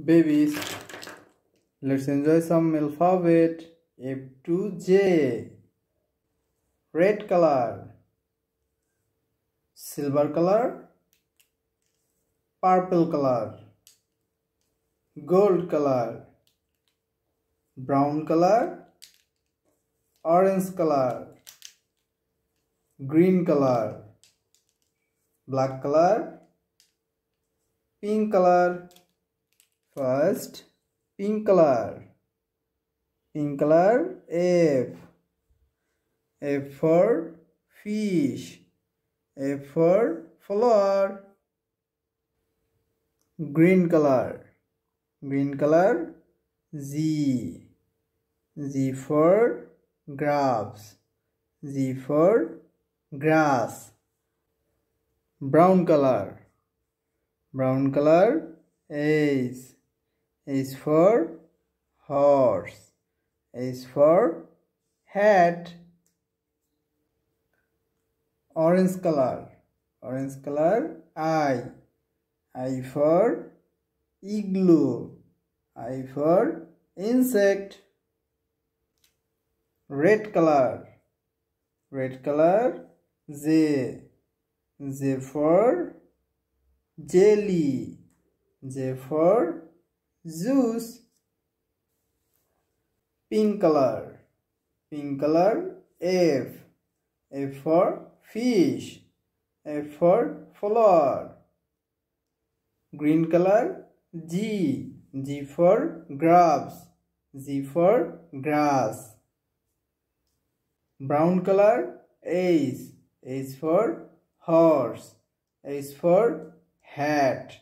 Babies, let's enjoy some alphabet. F to J. Red color, silver color, purple color, gold color, brown color, orange color, green color, black color, pink color. First, pink color. Pink color, F. F for fish. F for flower. Green color. Green color, Z. Z for grapes. Z for grass. Brown color. Brown color, H. H for horse. H for hat. Orange color. Orange color, I. I for igloo. I for insect. Red color. Red color, J. J for jelly. J for juice. Pink color. Pink color, F. F for fish. F for flower. Green color, G. G for grapes. G for grass. Brown color, H. H for horse. H for hat.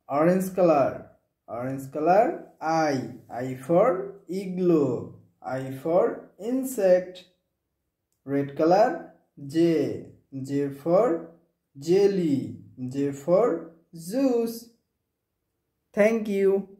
Orange color. Orange color, I. I for igloo. I for insect. Red color, J. J for jelly. J for juice. Thank you.